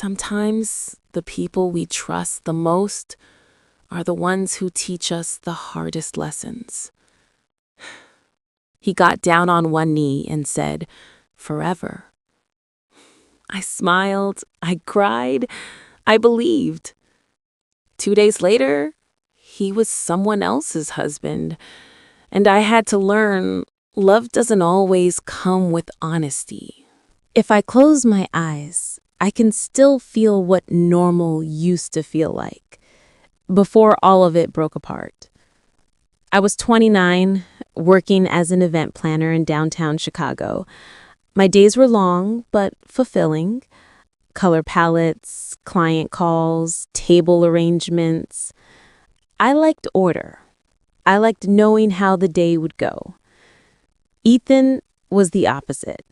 Sometimes the people we trust the most are the ones who teach us the hardest lessons. He got down on one knee and said, "Forever." I smiled, I cried, I believed. 2 days later, he was someone else's husband, and I had to learn love doesn't always come with honesty. If I close my eyes, I can still feel what normal used to feel like, before all of it broke apart. I was 29, working as an event planner in downtown Chicago. My days were long, but fulfilling. Color palettes, client calls, table arrangements. I liked order. I liked knowing how the day would go. Ethan was the opposite.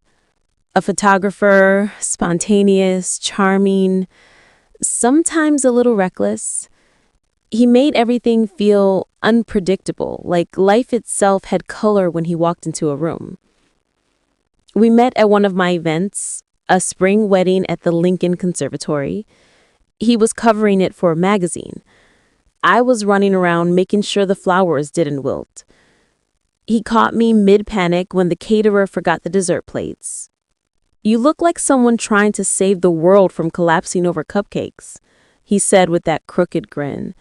A photographer, spontaneous, charming, sometimes a little reckless. He made everything feel unpredictable, like life itself had color when he walked into a room. We met at one of my events, a spring wedding at the Lincoln Conservatory. He was covering it for a magazine. I was running around making sure the flowers didn't wilt. He caught me mid-panic when the caterer forgot the dessert plates. "You look like someone trying to save the world from collapsing over cupcakes," he said with that crooked grin.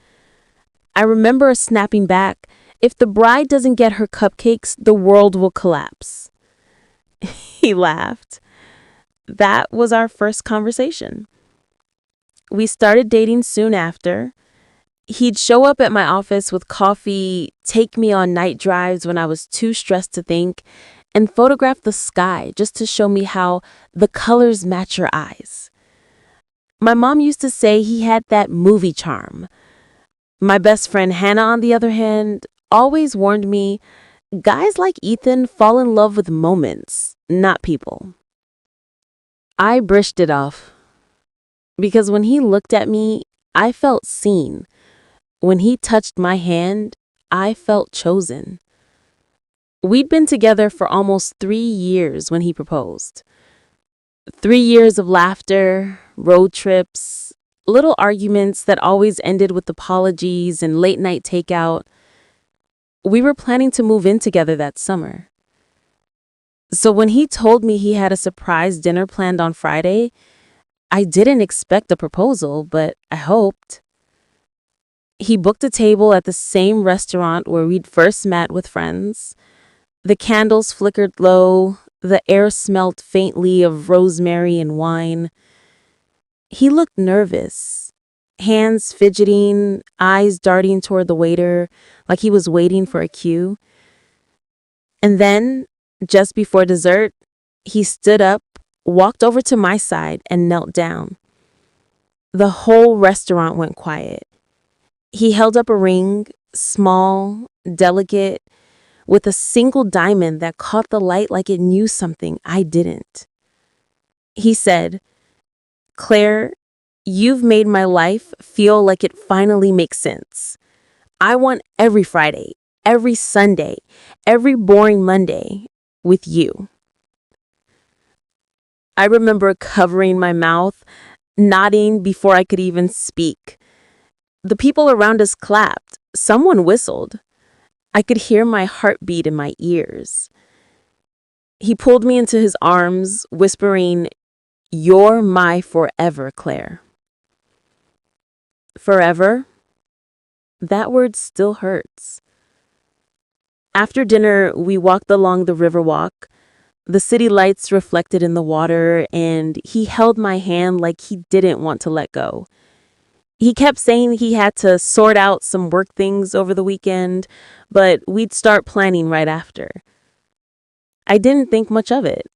I remember snapping back, "If the bride doesn't get her cupcakes, the world will collapse." He laughed. That was our first conversation. We started dating soon after. He'd show up at my office with coffee, take me on night drives when I was too stressed to think, and photograph the sky just to show me how the colors match your eyes. My mom used to say he had that movie charm. My best friend Hannah, on the other hand, always warned me, guys like Ethan fall in love with moments, not people. I brushed it off, because when he looked at me, I felt seen. When he touched my hand, I felt chosen. We'd been together for almost 3 years when he proposed. 3 years of laughter, road trips, little arguments that always ended with apologies and late-night takeout. We were planning to move in together that summer. So when he told me he had a surprise dinner planned on Friday, I didn't expect a proposal, but I hoped. He booked a table at the same restaurant where we'd first met with friends. The candles flickered low, the air smelled faintly of rosemary and wine. He looked nervous, hands fidgeting, eyes darting toward the waiter, like he was waiting for a cue. And then, just before dessert, he stood up, walked over to my side, and knelt down. The whole restaurant went quiet. He held up a ring, small, delicate, with a single diamond that caught the light like it knew something I didn't. He said, "Claire, you've made my life feel like it finally makes sense. I want every Friday, every Sunday, every boring Monday with you." I remember covering my mouth, nodding before I could even speak. The people around us clapped. Someone whistled. I could hear my heartbeat in my ears. He pulled me into his arms, whispering, "You're my forever, Claire." Forever? That word still hurts. After dinner, we walked along the river walk. The city lights reflected in the water, and he held my hand like he didn't want to let go. He kept saying he had to sort out some work things over the weekend, but we'd start planning right after. I didn't think much of it.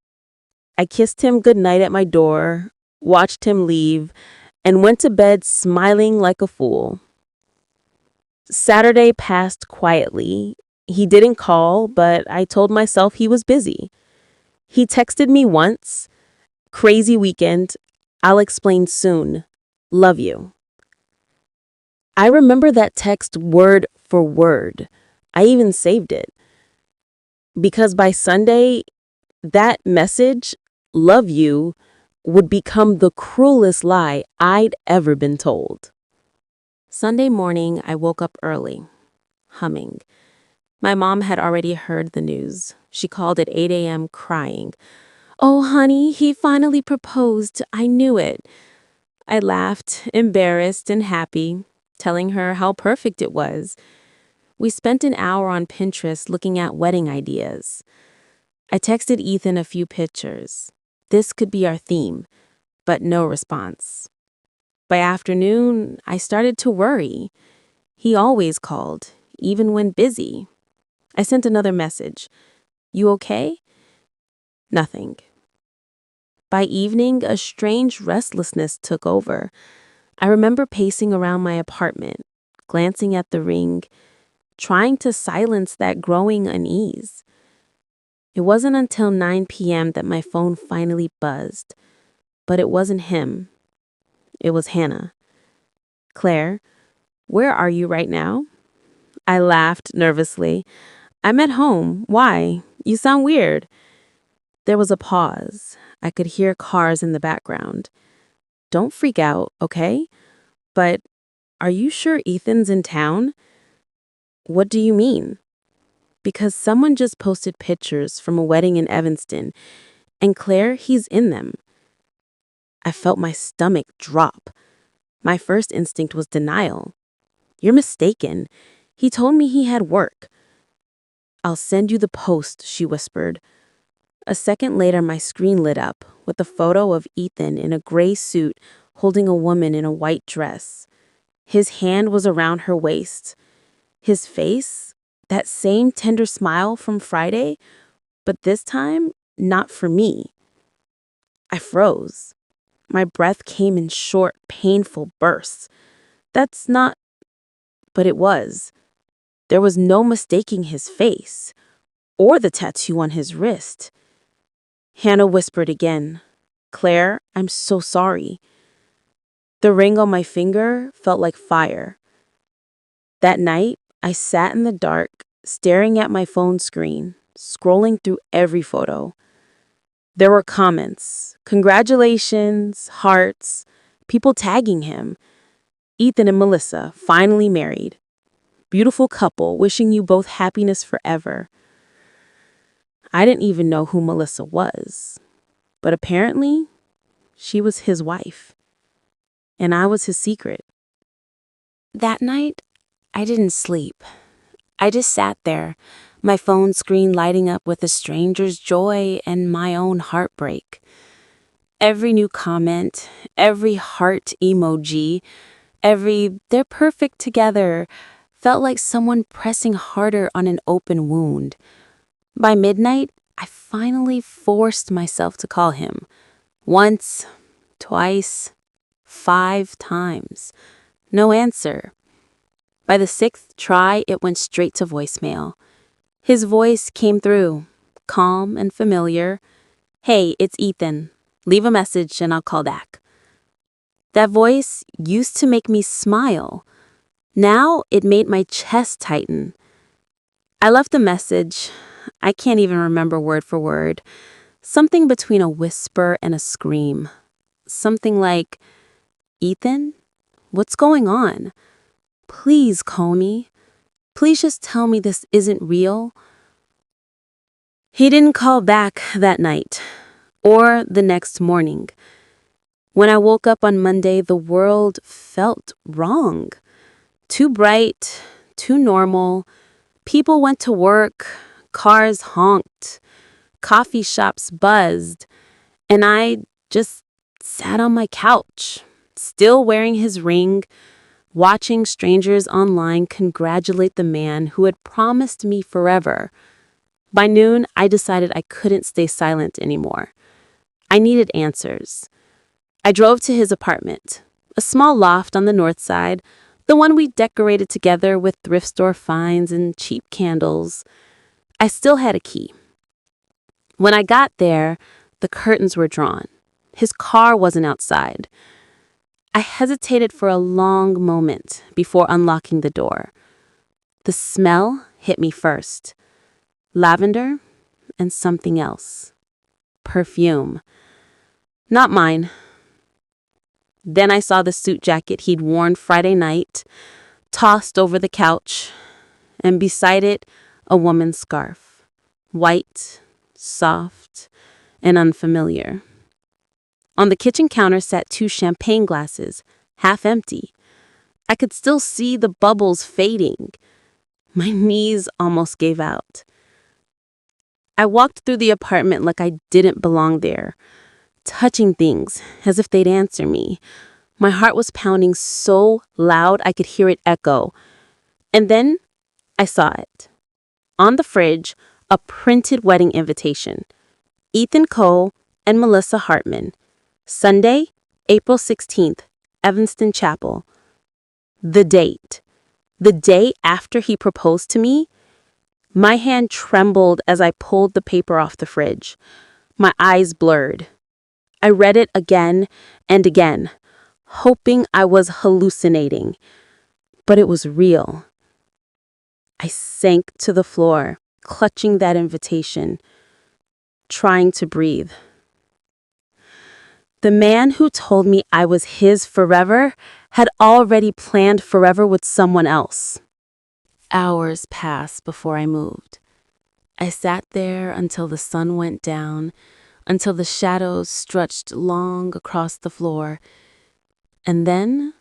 I kissed him goodnight at my door, watched him leave, and went to bed smiling like a fool. Saturday passed quietly. He didn't call, but I told myself he was busy. He texted me once, "Crazy weekend. I'll explain soon. Love you." I remember that text word for word. I even saved it. Because by Sunday, that message, "Love you," would become the cruelest lie I'd ever been told. Sunday morning, I woke up early, humming. My mom had already heard the news. She called at 8 a.m. crying. "Oh, honey, he finally proposed. I knew it." I laughed, embarrassed and happy, telling her how perfect it was. We spent an hour on Pinterest looking at wedding ideas. I texted Ethan a few pictures. This could be our theme, but no response. By afternoon, I started to worry. He always called, even when busy. I sent another message. "You okay?" Nothing. By evening, a strange restlessness took over. I remember pacing around my apartment, glancing at the ring, trying to silence that growing unease. It wasn't until 9 p.m. that my phone finally buzzed. But it wasn't him. It was Hannah. "Claire, where are you right now?" I laughed nervously. "I'm at home. Why? You sound weird." There was a pause. I could hear cars in the background. "Don't freak out, okay? But are you sure Ethan's in town?" "What do you mean?" "Because someone just posted pictures from a wedding in Evanston, and Claire, he's in them." I felt my stomach drop. My first instinct was denial. "You're mistaken. He told me he had work." "I'll send you the post," she whispered. A second later, my screen lit up with a photo of Ethan in a gray suit holding a woman in a white dress. His hand was around her waist. His face, that same tender smile from Friday, but this time, not for me. I froze. My breath came in short, painful bursts. That's not, but it was. There was no mistaking his face or the tattoo on his wrist. Hannah whispered again, "Claire, I'm so sorry." The ring on my finger felt like fire. That night, I sat in the dark, staring at my phone screen, scrolling through every photo. There were comments, congratulations, hearts, people tagging him. "Ethan and Melissa, finally married. Beautiful couple, wishing you both happiness forever." I didn't even know who Melissa was, but apparently, she was his wife, and I was his secret. That night, I didn't sleep. I just sat there, my phone screen lighting up with a stranger's joy and my own heartbreak. Every new comment, every heart emoji, every "they're perfect together" felt like someone pressing harder on an open wound. By midnight, I finally forced myself to call him. Once, twice, 5 times. No answer. By the 6th try, it went straight to voicemail. His voice came through, calm and familiar. "Hey, it's Ethan. Leave a message and I'll call back." That voice used to make me smile. Now it made my chest tighten. I left a message. I can't even remember word for word. Something between a whisper and a scream. Something like, "Ethan, what's going on? Please call me. Please just tell me this isn't real." He didn't call back that night or the next morning. When I woke up on Monday, the world felt wrong. Too bright, too normal. People went to work, cars honked, coffee shops buzzed, and I just sat on my couch, still wearing his ring, watching strangers online congratulate the man who had promised me forever. By noon, I decided I couldn't stay silent anymore. I needed answers. I drove to his apartment, a small loft on the north side, the one we decorated together with thrift store finds and cheap candles. I still had a key. When I got there, the curtains were drawn. His car wasn't outside. I hesitated for a long moment before unlocking the door. The smell hit me first. Lavender and something else. Perfume. Not mine. Then I saw the suit jacket he'd worn Friday night, tossed over the couch, and beside it, a woman's scarf. White, soft, and unfamiliar. On the kitchen counter sat 2 champagne glasses, half empty. I could still see the bubbles fading. My knees almost gave out. I walked through the apartment like I didn't belong there, touching things as if they'd answer me. My heart was pounding so loud I could hear it echo. And then I saw it. On the fridge, a printed wedding invitation. Ethan Cole and Melissa Hartman. Sunday, April 16th, Evanston Chapel. The date. The day after he proposed to me. My hand trembled as I pulled the paper off the fridge. My eyes blurred. I read it again and again, hoping I was hallucinating. But it was real. I sank to the floor, clutching that invitation, trying to breathe. The man who told me I was his forever had already planned forever with someone else. Hours passed before I moved. I sat there until the sun went down, until the shadows stretched long across the floor, and then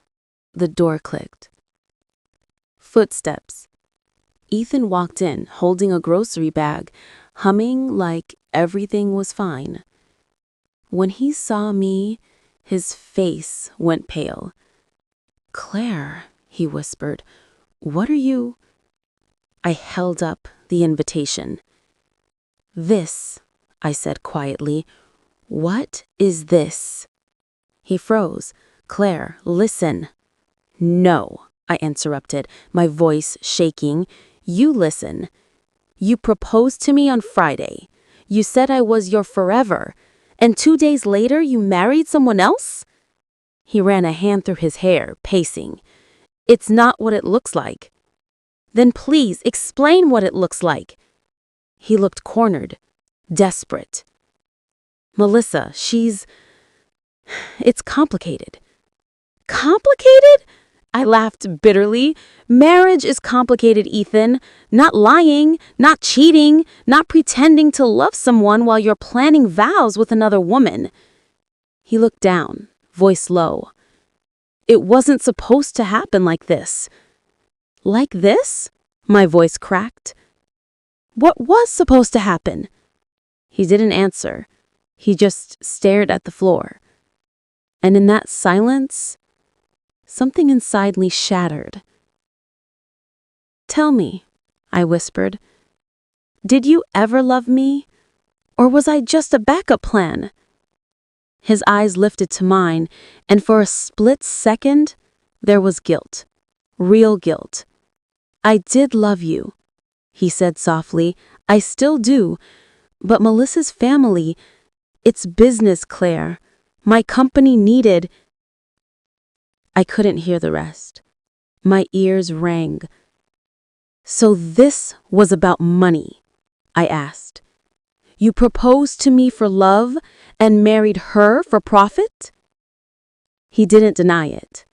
the door clicked. Footsteps. Ethan walked in, holding a grocery bag, humming like everything was fine. When he saw me, his face went pale. "Claire," he whispered, "what are you—" I held up the invitation. "This," I said quietly. "What is this?" He froze. "Claire, listen." "No," I interrupted, my voice shaking. "You listen. You proposed to me on Friday. You said I was your forever. And 2 days later, you married someone else?" He ran a hand through his hair, pacing. "It's not what it looks like." "Then please explain what it looks like." He looked cornered, desperate. "Melissa, it's complicated." "Complicated?" I laughed bitterly. "Marriage is complicated, Ethan. Not lying, not cheating, not pretending to love someone while you're planning vows with another woman." He looked down, voice low. "It wasn't supposed to happen like this." "Like this?" My voice cracked. "What was supposed to happen?" He didn't answer. He just stared at the floor. And in that silence, something inside me shattered. "Tell me," I whispered, "did you ever love me? Or was I just a backup plan?" His eyes lifted to mine, and for a split second, there was guilt. Real guilt. "I did love you," he said softly. "I still do. But Melissa's family, it's business, Claire. My company needed—" I couldn't hear the rest. My ears rang. "So this was about money?" I asked. "You proposed to me for love and married her for profit?" He didn't deny it.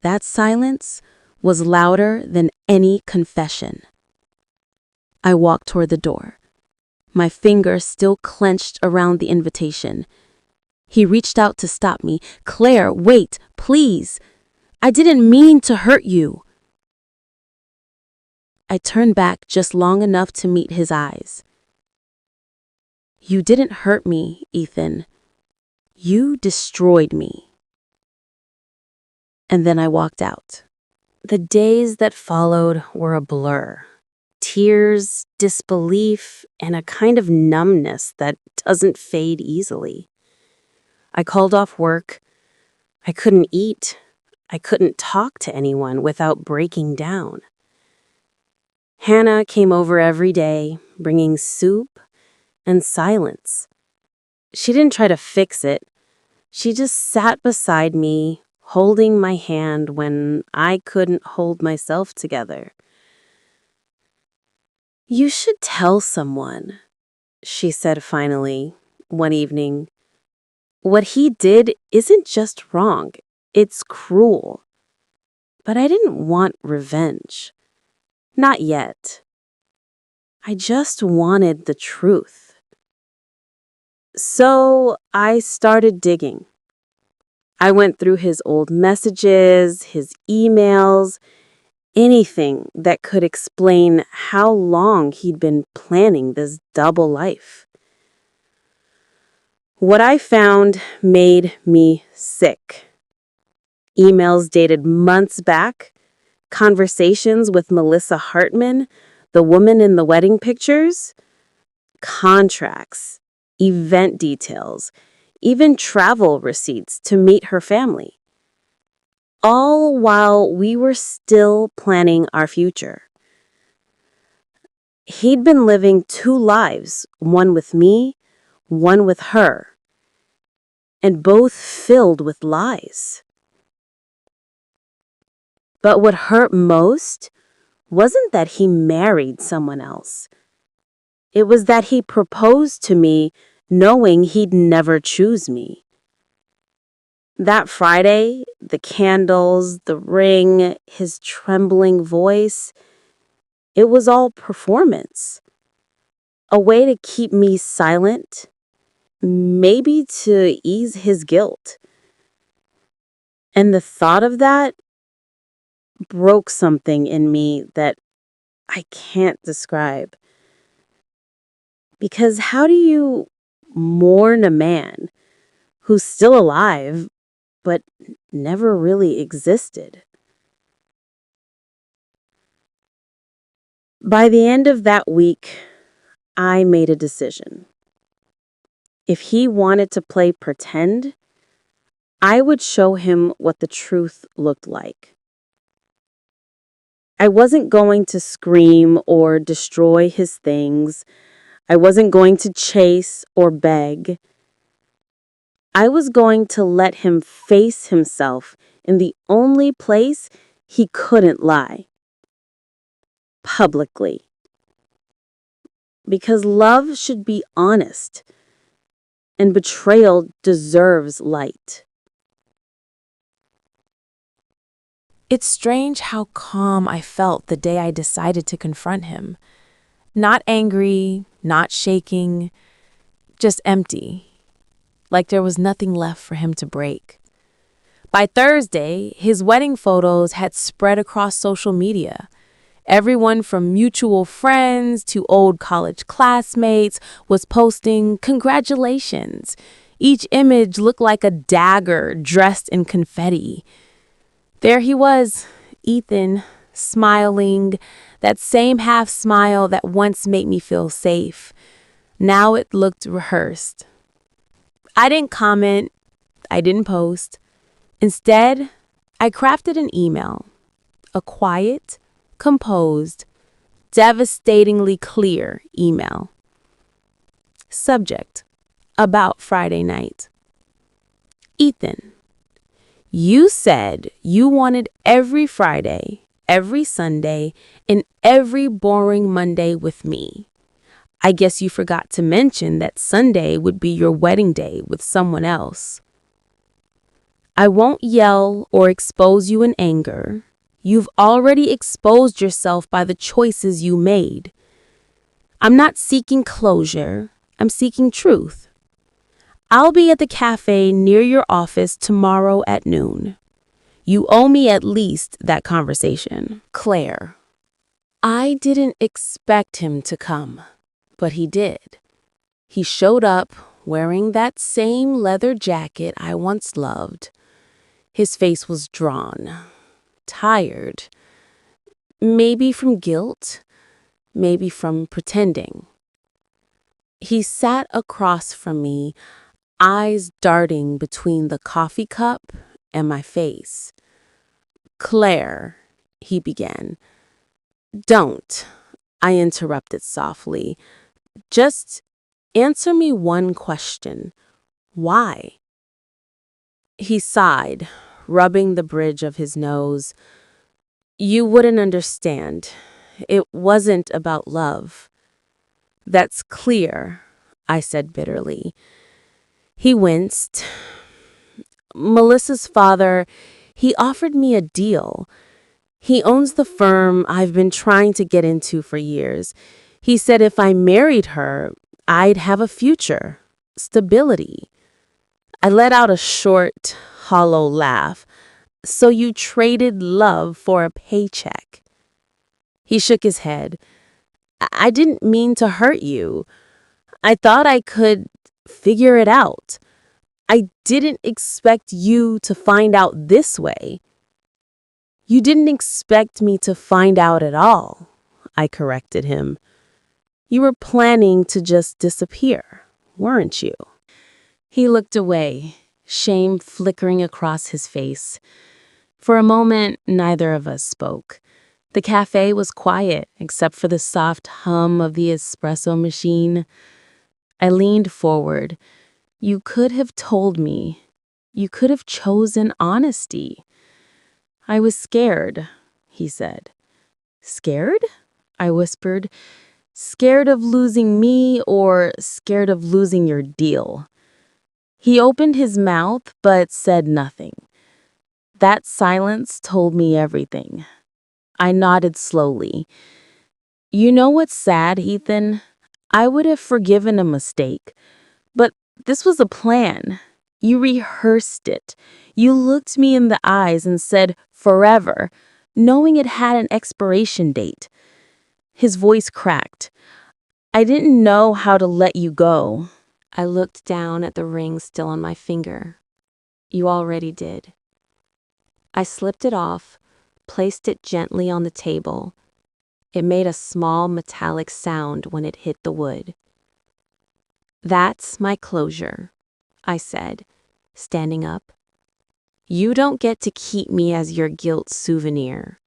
That silence was louder than any confession. I walked toward the door, my fingers still clenched around the invitation. He reached out to stop me. "Claire, wait, please. I didn't mean to hurt you." I turned back just long enough to meet his eyes. "You didn't hurt me, Ethan. You destroyed me." And then I walked out. The days that followed were a blur. Tears, disbelief, and a kind of numbness that doesn't fade easily. I called off work. I couldn't eat. I couldn't talk to anyone without breaking down. Hannah came over every day, bringing soup and silence. She didn't try to fix it. She just sat beside me, holding my hand when I couldn't hold myself together. "You should tell someone," she said finally, one evening. What he did isn't just wrong, it's cruel. But I didn't want revenge. Not yet. I just wanted the truth. So I started digging. I went through his old messages, his emails, anything that could explain how long he'd been planning this double life. What I found made me sick. Emails dated months back, conversations with Melissa Hartman, the woman in the wedding pictures, contracts, event details, even travel receipts to meet her family. All while we were still planning our future. He'd been living two lives, one with me, one with her, and both filled with lies. But what hurt most wasn't that he married someone else. It was that he proposed to me knowing he'd never choose me. That Friday, the candles, the ring, his trembling voice, it was all performance. A way to keep me silent, maybe to ease his guilt. And the thought of that broke something in me that I can't describe. Because how do you mourn a man who's still alive but never really existed? By the end of that week, I made a decision. If he wanted to play pretend, I would show him what the truth looked like. I wasn't going to scream or destroy his things. I wasn't going to chase or beg. I was going to let him face himself in the only place he couldn't lie. Publicly. Because love should be honest, and betrayal deserves light. It's strange how calm I felt the day I decided to confront him. Not angry, not shaking, just empty. Like there was nothing left for him to break. By Thursday, his wedding photos had spread across social media. Everyone from mutual friends to old college classmates was posting congratulations. Each image looked like a dagger dressed in confetti. There he was, Ethan, smiling, that same half smile that once made me feel safe. Now it looked rehearsed. I didn't comment. I didn't post. Instead, I crafted an email. A quiet, composed, devastatingly clear email. Subject: about Friday night. Ethan, you said you wanted every Friday, every Sunday, and every boring Monday with me. I guess you forgot to mention that Sunday would be your wedding day with someone else. I won't yell or expose you in anger. You've already exposed yourself by the choices you made. I'm not seeking closure. I'm seeking truth. I'll be at the cafe near your office tomorrow at noon. You owe me at least that conversation. Claire. I didn't expect him to come, but he did. He showed up wearing that same leather jacket I once loved. His face was drawn, tired, maybe from guilt, maybe from pretending. He sat across from me, eyes darting between the coffee cup and my face. Claire, he began. Don't, I interrupted softly. Just answer me one question. Why? He sighed, rubbing the bridge of his nose. You wouldn't understand. It wasn't about love. That's clear, I said bitterly. He winced. Melissa's father, he offered me a deal. He owns the firm I've been trying to get into for years. He said if I married her, I'd have a future, stability. I let out a short, hollow laugh. So you traded love for a paycheck? He shook his head. I didn't mean to hurt you. I thought I could figure it out. I didn't expect you to find out this way. You didn't expect me to find out at all, I corrected him. You were planning to just disappear, weren't you? He looked away, shame flickering across his face. For a moment, neither of us spoke. The cafe was quiet, except for the soft hum of the espresso machine. I leaned forward. You could have told me. You could have chosen honesty. I was scared, he said. Scared? I whispered. Scared of losing me or scared of losing your deal? He opened his mouth but said nothing. That silence told me everything. I nodded slowly. You know what's sad, Ethan? I would have forgiven a mistake, but this was a plan. You rehearsed it. You looked me in the eyes and said, forever, knowing it had an expiration date. His voice cracked. I didn't know how to let you go. I looked down at the ring still on my finger. You already did. I slipped it off, placed it gently on the table. It made a small metallic sound when it hit the wood. That's my closure, I said, standing up. You don't get to keep me as your guilt souvenir.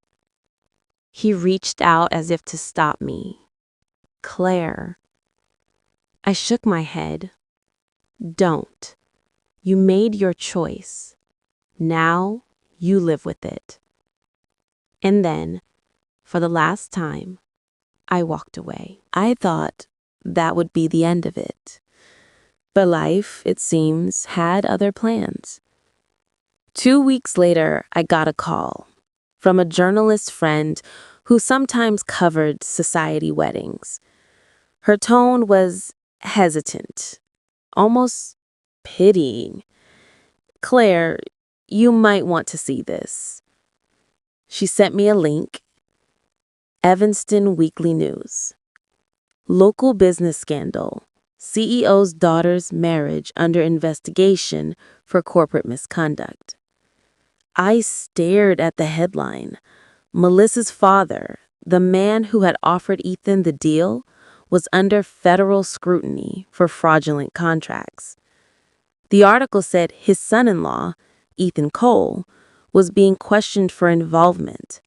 He reached out as if to stop me. Claire. I shook my head. Don't. You made your choice. Now you live with it. And then, for the last time, I walked away. I thought that would be the end of it. But life, it seems, had other plans. 2 weeks later, I got a call from a journalist friend who sometimes covered society weddings. Her tone was hesitant, almost pitying. Claire, you might want to see this. She sent me a link. Evanston Weekly News. Local business scandal. CEO's daughter's marriage under investigation for corporate misconduct. I stared at the headline. Melissa's father, the man who had offered Ethan the deal, was under federal scrutiny for fraudulent contracts. The article said his son-in-law, Ethan Cole, was being questioned for involvement.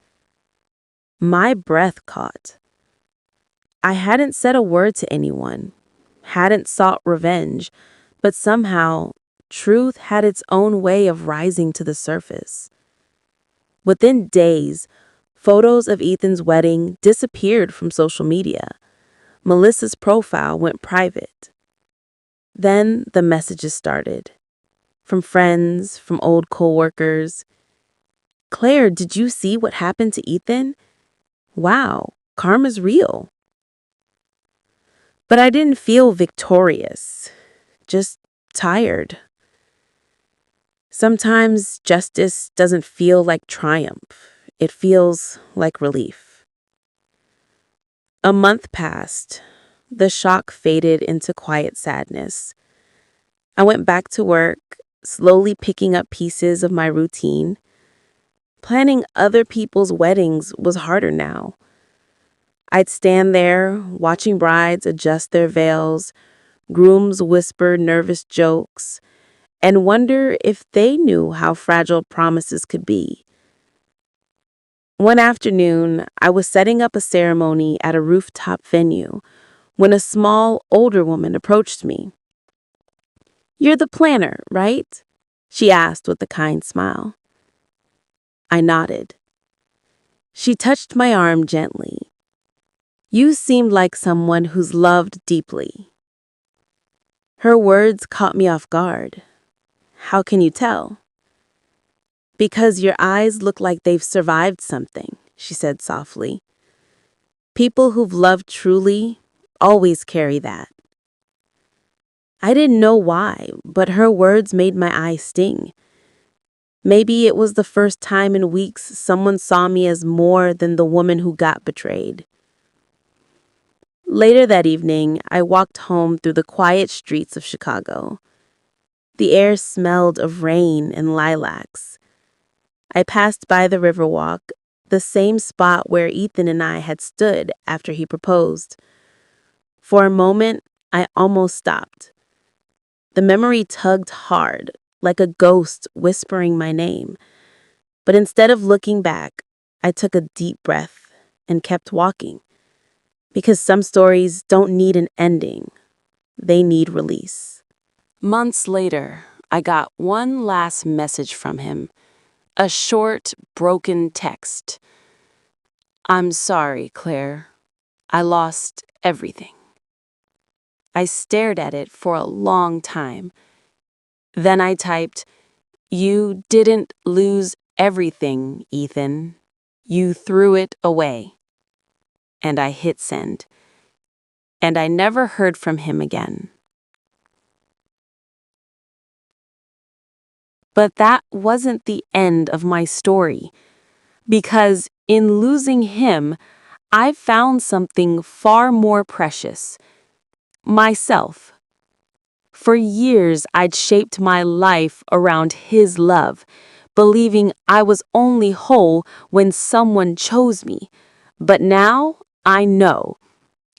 My breath caught. I hadn't said a word to anyone, hadn't sought revenge, but somehow truth had its own way of rising to the surface. Within days, photos of Ethan's wedding disappeared from social media. Melissa's profile went private. Then the messages started. From friends, from old coworkers. Claire, did you see what happened to Ethan? Wow, karma's real. But I didn't feel victorious, just tired. Sometimes justice doesn't feel like triumph. It feels like relief. A month passed. The shock faded into quiet sadness. I went back to work, slowly picking up pieces of my routine. Planning other people's weddings was harder now. I'd stand there, watching brides adjust their veils, grooms whisper nervous jokes, and wonder if they knew how fragile promises could be. One afternoon, I was setting up a ceremony at a rooftop venue when a small, older woman approached me. "You're the planner, right?" she asked with a kind smile. I nodded. She touched my arm gently. "You seemed like someone who's loved deeply." Her words caught me off guard. How can you tell? Because your eyes look like they've survived something, she said softly. People who've loved truly always carry that. I didn't know why, but her words made my eyes sting. Maybe it was the first time in weeks someone saw me as more than the woman who got betrayed. Later that evening, I walked home through the quiet streets of Chicago. The air smelled of rain and lilacs. I passed by the Riverwalk, the same spot where Ethan and I had stood after he proposed. For a moment, I almost stopped. The memory tugged hard, like a ghost whispering my name. But instead of looking back, I took a deep breath and kept walking. Because some stories don't need an ending, they need release. Months later, I got one last message from him. A short, broken text. I'm sorry, Claire. I lost everything. I stared at it for a long time. Then I typed, You didn't lose everything, Ethan. You threw it away. And I hit send. And I never heard from him again. But that wasn't the end of my story. Because in losing him, I found something far more precious. Myself. For years, I'd shaped my life around his love, believing I was only whole when someone chose me. But now, I know.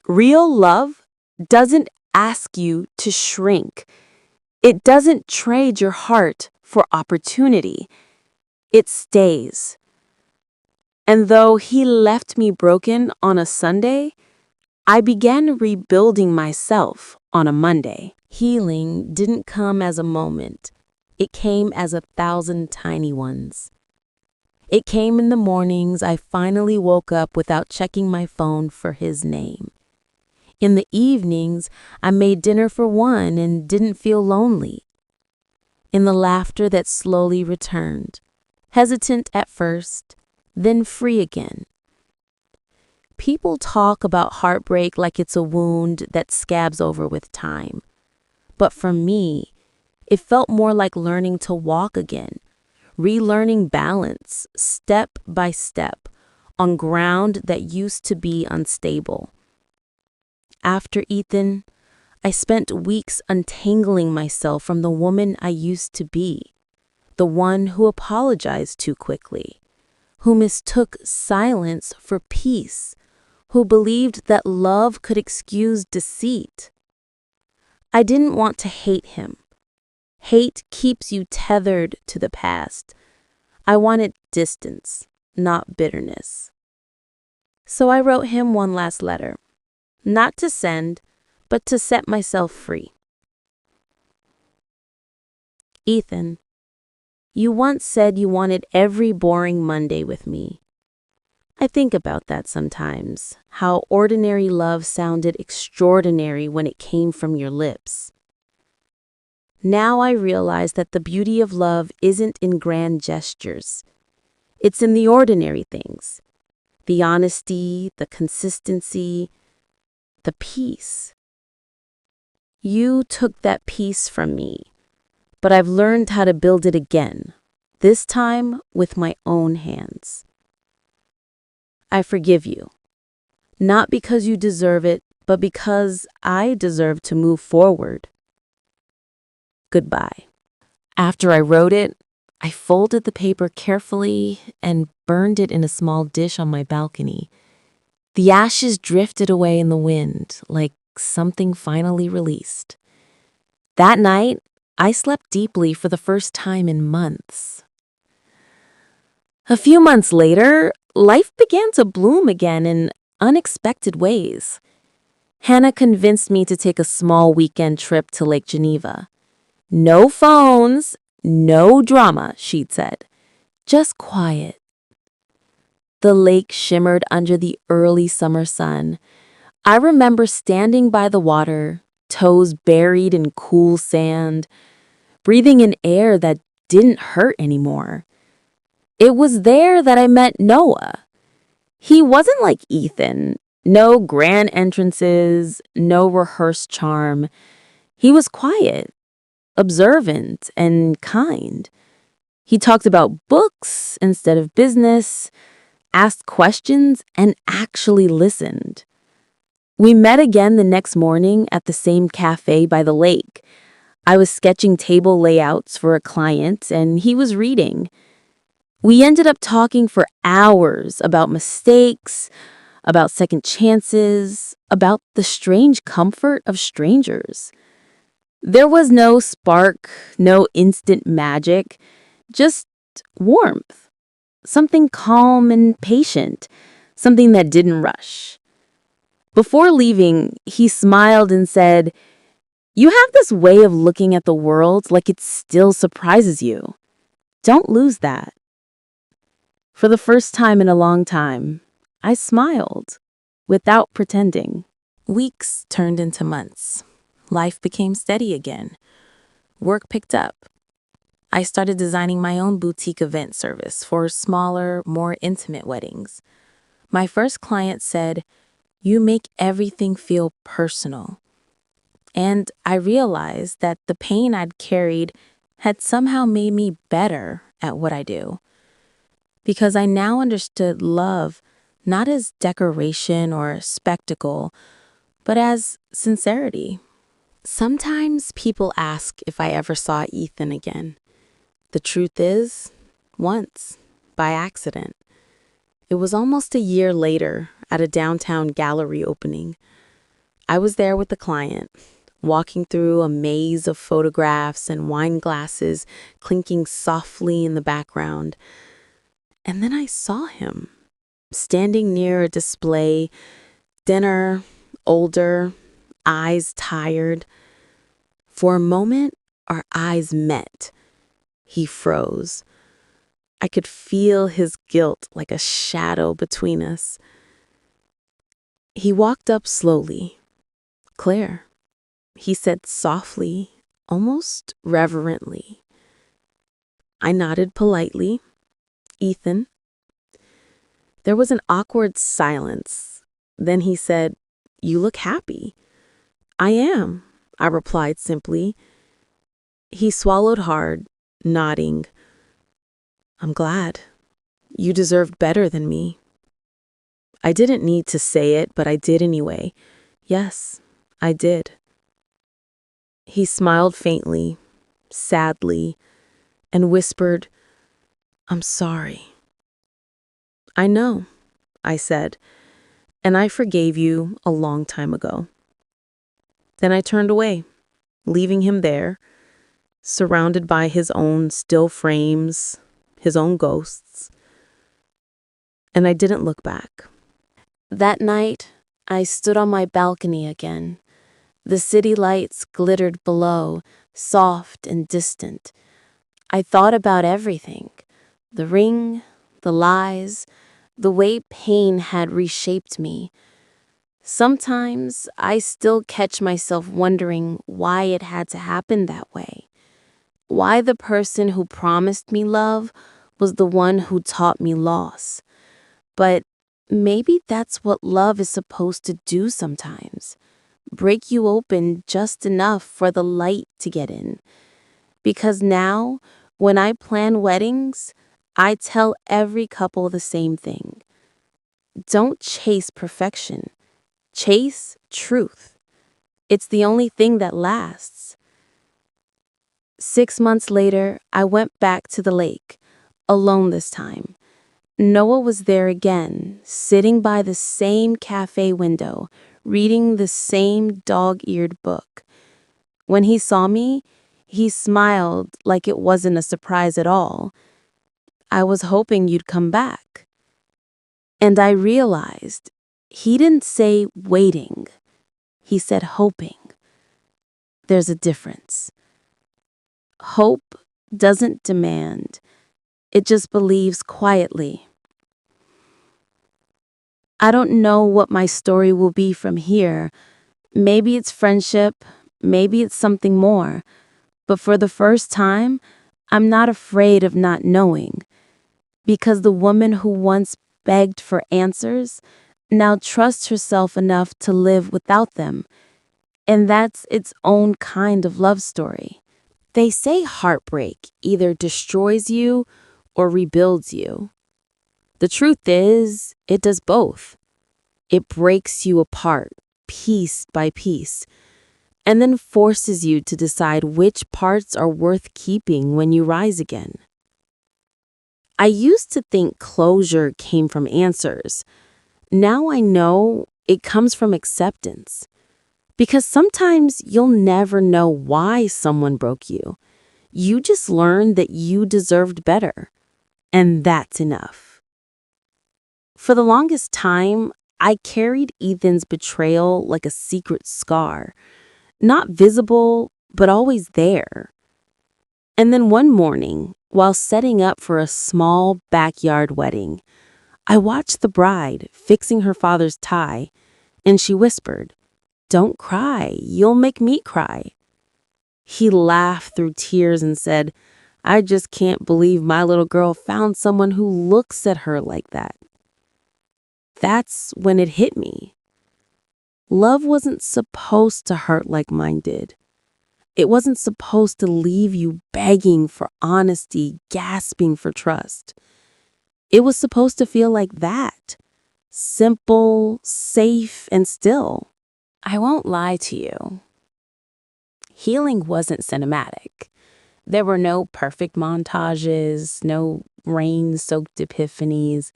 Real love doesn't ask you to shrink. It doesn't trade your heart for opportunity. It stays. And though he left me broken on a Sunday, I began rebuilding myself on a Monday. Healing didn't come as a moment. It came as 1,000 tiny ones. It came in the mornings I finally woke up without checking my phone for his name. In the evenings, I made dinner for one and didn't feel lonely. In the laughter that slowly returned, hesitant at first, then free again. People talk about heartbreak like it's a wound that scabs over with time. But for me, it felt more like learning to walk again, relearning balance, step by step, on ground that used to be unstable. After Ethan, I spent weeks untangling myself from the woman I used to be, the one who apologized too quickly, who mistook silence for peace, who believed that love could excuse deceit. I didn't want to hate him. Hate keeps you tethered to the past. I wanted distance, not bitterness. So I wrote him one last letter, not to send, but to set myself free. Ethan, you once said you wanted every boring Monday with me. I think about that sometimes, how ordinary love sounded extraordinary when it came from your lips. Now I realize that the beauty of love isn't in grand gestures. It's in the ordinary things. The honesty, the consistency, the peace. You took that peace from me, but I've learned how to build it again, this time with my own hands. I forgive you, not because you deserve it, but because I deserve to move forward. Goodbye. After I wrote it, I folded the paper carefully and burned it in a small dish on my balcony. The ashes drifted away in the wind, like something finally released. That night, I slept deeply for the first time in months. A few months later, life began to bloom again in unexpected ways. Hannah convinced me to take a small weekend trip to Lake Geneva. No phones, no drama, she'd said. Just quiet. The lake shimmered under the early summer sun. I remember standing by the water, toes buried in cool sand, breathing in air that didn't hurt anymore. It was there that I met Noah. He wasn't like Ethan. No grand entrances, no rehearsed charm. He was quiet, observant, and kind. He talked about books instead of business, asked questions, and actually listened. We met again the next morning at the same cafe by the lake. I was sketching table layouts for a client, and he was reading. We ended up talking for hours about mistakes, about second chances, about the strange comfort of strangers. There was no spark, no instant magic, just warmth, something calm and patient, something that didn't rush. Before leaving, he smiled and said, "You have this way of looking at the world like it still surprises you. Don't lose that." For the first time in a long time, I smiled, without pretending. Weeks turned into months. Life became steady again. Work picked up. I started designing my own boutique event service for smaller, more intimate weddings. My first client said, "You make everything feel personal." And I realized that the pain I'd carried had somehow made me better at what I do. Because I now understood love not as decoration or spectacle, but as sincerity. Sometimes people ask if I ever saw Ethan again. The truth is, once, by accident. It was almost a year later at a downtown gallery opening. I was there with the client, walking through a maze of photographs and wine glasses clinking softly in the background. And then I saw him, standing near a display, thinner, older, eyes tired. For a moment, our eyes met. He froze. I could feel his guilt like a shadow between us. He walked up slowly. "Claire," he said softly, almost reverently. I nodded politely. "Ethan." There was an awkward silence. Then he said, "You look happy." "I am," I replied simply. He swallowed hard, nodding. "I'm glad. You deserved better than me." I didn't need to say it, but I did anyway. Yes, I did. He smiled faintly, sadly, and whispered, "I'm sorry." "I know," I said, "and I forgave you a long time ago." Then I turned away, leaving him there, surrounded by his own still frames, his own ghosts. And I didn't look back. That night, I stood on my balcony again. The city lights glittered below, soft and distant. I thought about everything: the ring, the lies, the way pain had reshaped me. Sometimes I still catch myself wondering why it had to happen that way. Why the person who promised me love was the one who taught me loss. But maybe that's what love is supposed to do sometimes. Break you open just enough for the light to get in. Because now, when I plan weddings, I tell every couple the same thing. Don't chase perfection. Chase truth. It's the only thing that lasts. 6 months later, I went back to the lake, alone this time. Noah was there again, sitting by the same cafe window, reading the same dog-eared book. When he saw me, he smiled like it wasn't a surprise at all. "I was hoping you'd come back." And I realized he didn't say waiting. He said hoping. There's a difference. Hope doesn't demand. It just believes quietly. I don't know what my story will be from here. Maybe it's friendship, maybe it's something more. But for the first time, I'm not afraid of not knowing. Because the woman who once begged for answers now trusts herself enough to live without them. And that's its own kind of love story. They say heartbreak either destroys you or rebuilds you. The truth is, it does both. It breaks you apart, piece by piece, and then forces you to decide which parts are worth keeping when you rise again. I used to think closure came from answers. Now I know it comes from acceptance. Because sometimes you'll never know why someone broke you. You just learn that you deserved better. And that's enough. For the longest time, I carried Ethan's betrayal like a secret scar. Not visible, but always there. And then one morning, while setting up for a small backyard wedding, I watched the bride fixing her father's tie, and she whispered, "Don't cry, you'll make me cry." He laughed through tears and said, "I just can't believe my little girl found someone who looks at her like that." That's when it hit me. Love wasn't supposed to hurt like mine did. It wasn't supposed to leave you begging for honesty, gasping for trust. It was supposed to feel like that. Simple, safe, and still. I won't lie to you. Healing wasn't cinematic. There were no perfect montages, no rain-soaked epiphanies,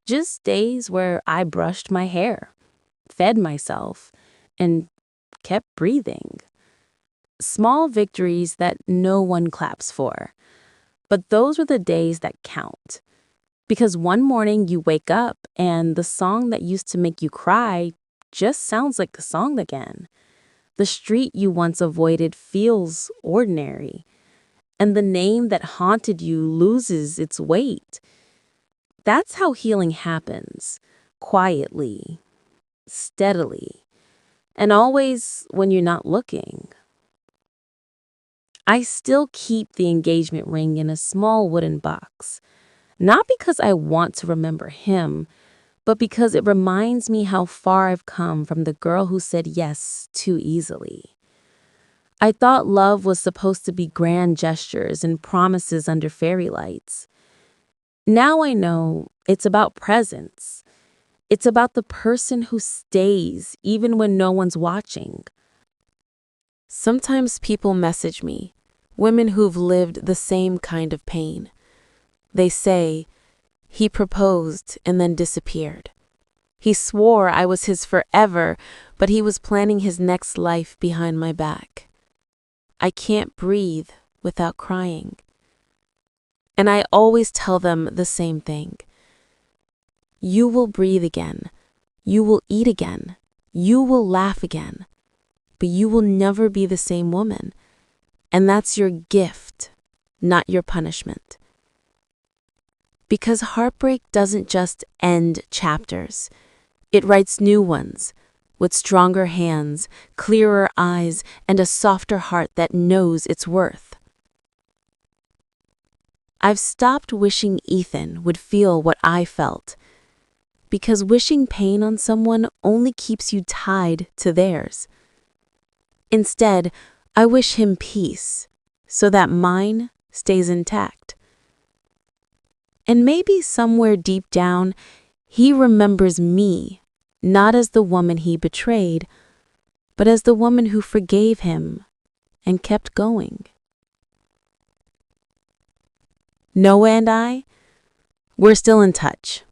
just days where I brushed my hair, fed myself, and kept breathing. Small victories that no one claps for. But those are the days that count. Because one morning you wake up and the song that used to make you cry just sounds like a song again. The street you once avoided feels ordinary. And the name that haunted you loses its weight. That's how healing happens. Quietly, steadily, and always when you're not looking. I still keep the engagement ring in a small wooden box. Not because I want to remember him, but because it reminds me how far I've come from the girl who said yes too easily. I thought love was supposed to be grand gestures and promises under fairy lights. Now I know it's about presence. It's about the person who stays even when no one's watching. Sometimes people message me, women who've lived the same kind of pain. They say, "He proposed and then disappeared. He swore I was his forever, but he was planning his next life behind my back. I can't breathe without crying." And I always tell them the same thing. You will breathe again. You will eat again. You will laugh again. But you will never be the same woman. And that's your gift, not your punishment. Because heartbreak doesn't just end chapters. It writes new ones, with stronger hands, clearer eyes, and a softer heart that knows its worth. I've stopped wishing Ethan would feel what I felt, because wishing pain on someone only keeps you tied to theirs. Instead, I wish him peace, so that mine stays intact. And maybe somewhere deep down, he remembers me, not as the woman he betrayed, but as the woman who forgave him and kept going. Noah and I, we're still in touch.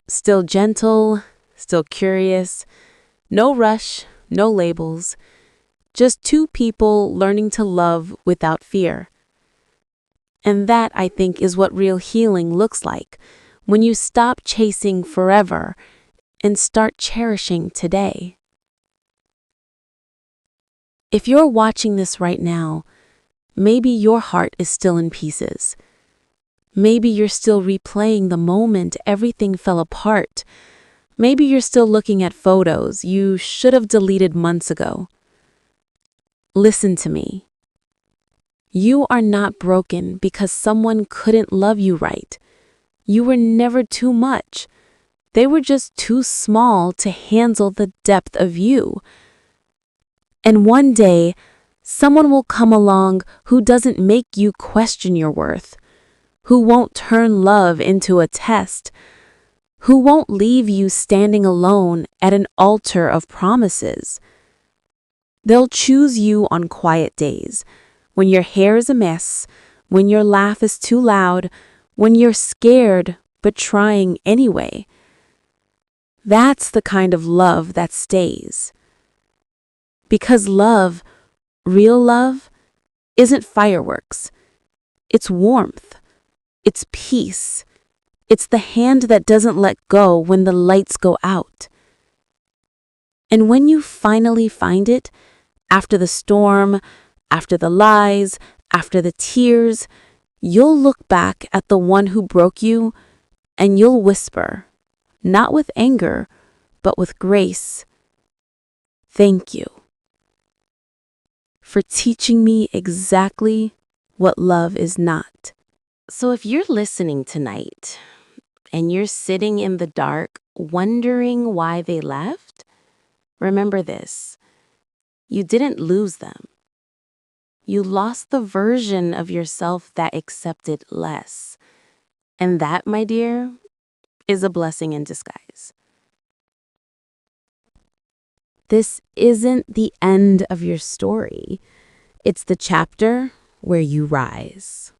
Still gentle, still curious. No rush, no labels. Just two people learning to love without fear. And that, I think, is what real healing looks like, when you stop chasing forever and start cherishing today. If you're watching this right now, maybe your heart is still in pieces. Maybe you're still replaying the moment everything fell apart. Maybe you're still looking at photos you should have deleted months ago. Listen to me. You are not broken because someone couldn't love you right. You were never too much. They were just too small to handle the depth of you. And one day, someone will come along who doesn't make you question your worth, who won't turn love into a test, who won't leave you standing alone at an altar of promises. They'll choose you on quiet days, when your hair is a mess, when your laugh is too loud, when you're scared but trying anyway. That's the kind of love that stays. Because love, real love, isn't fireworks. It's warmth. It's peace. It's the hand that doesn't let go when the lights go out. And when you finally find it, after the storm, after the lies, after the tears, you'll look back at the one who broke you and you'll whisper, not with anger, but with grace, "Thank you for teaching me exactly what love is not." So if you're listening tonight and you're sitting in the dark wondering why they left, remember this: you didn't lose them. You lost the version of yourself that accepted less. And that, my dear, is a blessing in disguise. This isn't the end of your story. It's the chapter where you rise.